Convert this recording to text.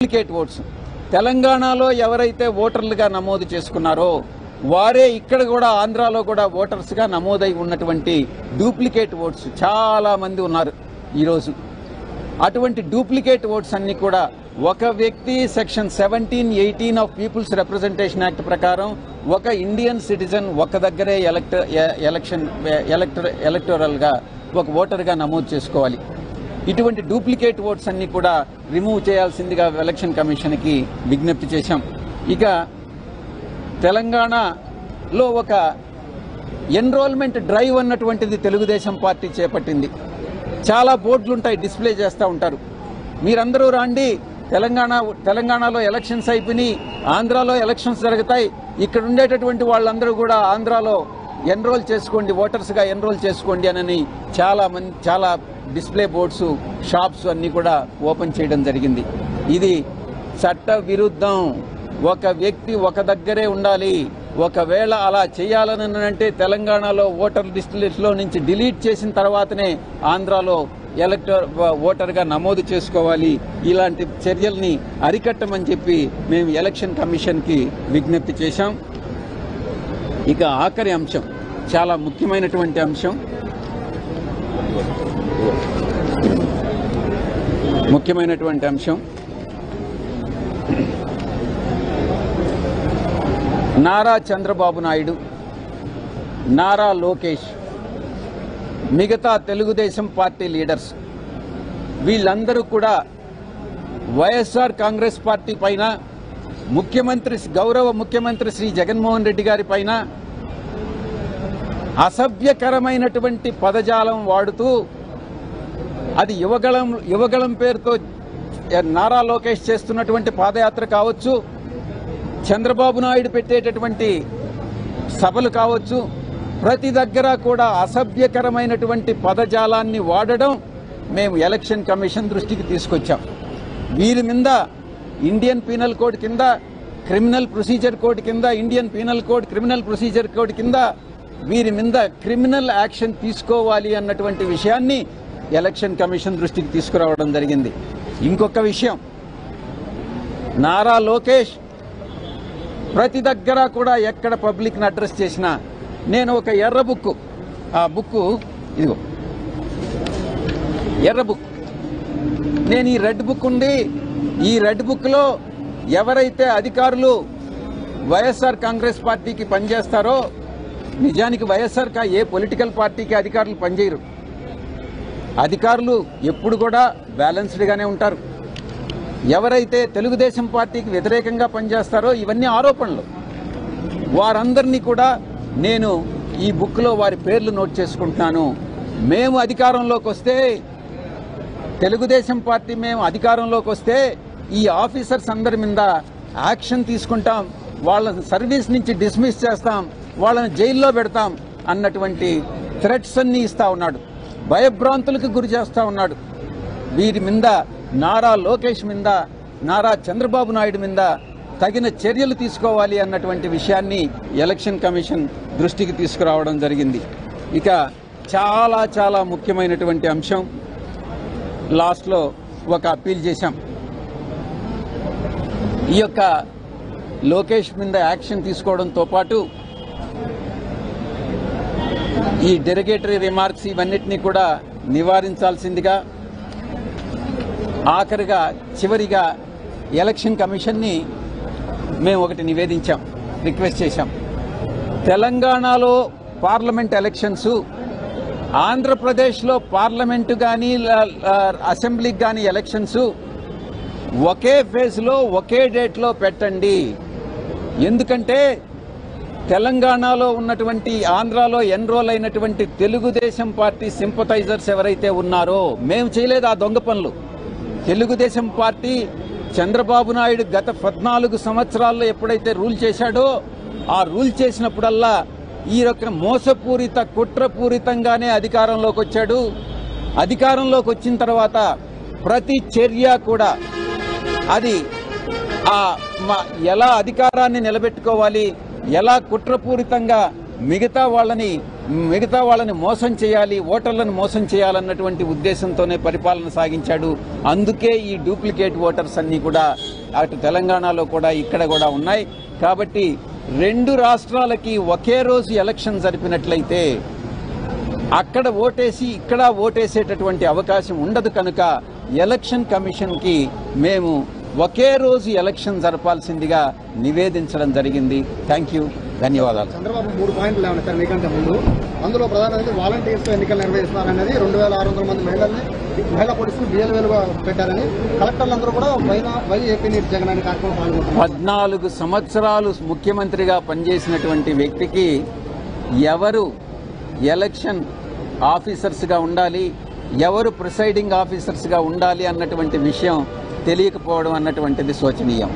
Duplicate oats తెలంగాణలో ఎవరైతే ఓటర్లుగా నమోదు చేసుకున్నారో వారే ఇక్కడ కూడా ఆంధ్రాలో కూడా ఓటర్స్గా నమోదై ఉన్నటువంటి డూప్లికేట్ ఓట్స్ చాలా మంది ఉన్నారు ఈరోజు. అటువంటి డూప్లికేట్ ఓట్స్ అన్ని కూడా ఒక వ్యక్తి section 1718 of peoples representation act ప్రకారం ఒక ఇండియన్ సిటిజన్ ఒక దగ్గరే ఎలక్టోరల్గా ఒక ఓటర్గా నమోదు చేసుకోవాలి. ఇటువంటి డూప్లికేట్ ఓట్స్ అన్ని కూడా రిమూవ్ చేయాల్సిందిగా ఎలక్షన్ కమిషన్కి విజ్ఞప్తి చేశాం. ఇక తెలంగాణలో ఒక ఎన్రోల్మెంట్ డ్రైవ్ అన్నటువంటిది తెలుగుదేశం పార్టీ చేపట్టింది. చాలా బోర్డులు ఉంటాయి, డిస్ప్లే చేస్తూ ఉంటారు. మీరందరూ రాండి, తెలంగాణలో ఎలక్షన్స్ అయిపోయి ఆంధ్రాలో ఎలక్షన్స్ జరుగుతాయి, ఇక్కడ ఉండేటటువంటి వాళ్ళందరూ కూడా ఆంధ్రాలో ఎన్రోల్ చేసుకోండి, ఓటర్స్గా ఎన్రోల్ చేసుకోండి అని చాలా డిస్ప్లే బోర్డ్స్, షాప్స్ అన్నీ కూడా ఓపెన్ చేయడం జరిగింది. ఇది చట్ట విరుద్ధం. ఒక వ్యక్తి ఒక దగ్గరే ఉండాలి. ఒకవేళ అలా చేయాలని అంటే తెలంగాణలో ఓటర్ లిస్టులో నుంచి డిలీట్ చేసిన తర్వాతనే ఆంధ్రాలో ఓటర్గా నమోదు చేసుకోవాలి. ఇలాంటి చర్యల్ని అరికట్టమని చెప్పి మేము ఎలక్షన్ కమిషన్కి విజ్ఞప్తి చేశాం. ఇక ఆఖరి అంశం, చాలా ముఖ్యమైనటువంటి అంశం, నారా చంద్రబాబు నాయుడు, నారా లోకేష్, మిగతా తెలుగుదేశం పార్టీ లీడర్స్ వీళ్ళందరూ కూడా వైఎస్ఆర్ కాంగ్రెస్ పార్టీ పైన, గౌరవ ముఖ్యమంత్రి శ్రీ జగన్మోహన్ రెడ్డి గారి పైన అసభ్యకరమైనటువంటి పదజాలం వాడుతూ, అది యువగళం పేరుతో నారా లోకేష్ చేస్తున్నటువంటి పాదయాత్ర కావచ్చు, చంద్రబాబు నాయుడు పెట్టేటటువంటి సభలు కావచ్చు, ప్రతి దగ్గర కూడా అసభ్యకరమైనటువంటి పదజాలాన్ని వాడడం మేము ఎలక్షన్ కమిషన్ దృష్టికి తీసుకొచ్చాం. వీరి మీద ఇండియన్ పీనల్ కోడ్ కింద, క్రిమినల్ ప్రొసీజర్ కోడ్ కింద, Indian penal code, criminal procedure code కింద వీరి మీద క్రిమినల్ యాక్షన్ తీసుకోవాలి అన్నటువంటి విషయాన్ని ఎలక్షన్ కమిషన్ దృష్టికి తీసుకురావడం జరిగింది. ఇంకొక విషయం, నారా లోకేష్ ప్రతి దగ్గర కూడా ఎక్కడ పబ్లిక్ని అడ్రస్ చేసినా నేను ఒక ఎర్ర బుక్, ఆ బుక్ ఇదిగో ఎర్ర బుక్, నేను ఈ రెడ్ బుక్ ఉంది, ఈ రెడ్ బుక్లో ఎవరైతే అధికారులు వైఎస్ఆర్ కాంగ్రెస్ పార్టీకి పనిచేస్తారో, నిజానికి వైఎస్ఆర్ ఏ పొలిటికల్ పార్టీకి అధికారులు పనిచేయరు. అధికారులు ఎప్పుడు కూడా బ్యాలెన్స్డ్గానే ఉంటారు. ఎవరైతే తెలుగుదేశం పార్టీకి వ్యతిరేకంగా పనిచేస్తారో, ఇవన్నీ ఆరోపణలు, వారందరినీ కూడా నేను ఈ బుక్లో వారి పేర్లు నోట్ చేసుకుంటున్నాను. మేము అధికారంలోకి వస్తే, తెలుగుదేశం పార్టీ మేము అధికారంలోకి వస్తే ఈ ఆఫీసర్స్ అందరి మీద యాక్షన్ తీసుకుంటాం, వాళ్ళ సర్వీస్ నుంచి డిస్మిస్ చేస్తాం, వాళ్ళని జైల్లో పెడతాం అన్నటువంటి థ్రెట్స్ అన్నీ ఇస్తా ఉన్నాడు, భయభ్రాంతులకు గురి చేస్తూ ఉన్నాడు. వీరి మీద, నారా లోకేష్ మీద, నారా చంద్రబాబు నాయుడు మీద తగిన చర్యలు తీసుకోవాలి అన్నటువంటి విషయాన్ని ఎలక్షన్ కమిషన్ దృష్టికి తీసుకురావడం జరిగింది. ఇక చాలా ముఖ్యమైనటువంటి అంశం, లాస్ట్లో ఒక అప్పీల్ చేశాం. ఈ యొక్క లోకేష్ మీద యాక్షన్ తీసుకోవడంతో పాటు ఈ డెరిగేటరీ రిమార్క్స్ ఇవన్నిటినీ కూడా నివారించాల్సిందిగా, ఆఖరిగా చివరిగా ఎలక్షన్ కమిషన్ని మేము ఒకటి నివేదించాం, రిక్వెస్ట్ చేశాం. తెలంగాణలో పార్లమెంట్ ఎలక్షన్స్, ఆంధ్రప్రదేశ్లో పార్లమెంటు కానీ అసెంబ్లీకి కానీ ఎలక్షన్స్ ఒకే ఫేజ్లో ఒకే డేట్లో పెట్టండి. ఎందుకంటే తెలంగాణలో ఉన్నటువంటి, ఆంధ్రాలో ఎన్రోల్ అయినటువంటి తెలుగుదేశం పార్టీ సింపథైజర్స్ ఎవరైతే ఉన్నారో, మేము చేయలేదు ఆ దొంగ పనులు. తెలుగుదేశం పార్టీ చంద్రబాబు నాయుడు గత 14 సంవత్సరాల్లో ఎప్పుడైతే రూల్ చేశాడో, ఆ రూల్ చేసినప్పుడల్లా ఈ యొక్క మోసపూరిత, కుట్రపూరితంగానే అధికారంలోకి వచ్చాడు. అధికారంలోకి వచ్చిన తర్వాత ప్రతి చర్య కూడా అది ఎలా అధికారాన్ని నిలబెట్టుకోవాలి, ఎలా కుట్రపూరితంగా మిగతా వాళ్ళని మోసం చేయాలి, ఓటర్లను మోసం చేయాలన్నటువంటి ఉద్దేశంతోనే పరిపాలన సాగించాడు. అందుకే ఈ డూప్లికేట్ ఓటర్స్ అన్నీ కూడా అటు తెలంగాణలో కూడా ఇక్కడ కూడా ఉన్నాయి. కాబట్టి 2 రాష్ట్రాలకి ఒకే రోజు ఎలక్షన్ జరిపినట్లయితే అక్కడ ఓటేసి ఇక్కడ ఓటేసేటటువంటి అవకాశం ఉండదు. కనుక ఎలక్షన్ కమిషన్కి మేము ఒకే రోజు ఎలక్షన్ జరపాల్సిందిగా నివేదించడం జరిగింది. థ్యాంక్ యూ, ధన్యవాదాలు. చంద్రబాబు 3 పాయింట్లు లేవన్నారు సార్ మీకంటే ముందు. అందులో ప్రధానంగా వాలంటీర్స్ ఎన్నికలు నిర్వహిస్తున్నారనేది 2600 మంది మహిళా పోలీసులు BLOలుగా పెట్టారని కలెక్టర్లందరూ కూడా వైఏపీ నీటి జగన్ అనే కార్యక్రమం పాల్గొంటున్నారు. 14 సంవత్సరాలు ముఖ్యమంత్రిగా పనిచేసినటువంటి వ్యక్తికి ఎవరు ఎలక్షన్ ఆఫీసర్స్గా ఉండాలి, ఎవరు ప్రిసైడింగ్ ఆఫీసర్స్గా ఉండాలి అన్నటువంటి విషయం తెలియకపోవడం అన్నటువంటిది శోచనీయం.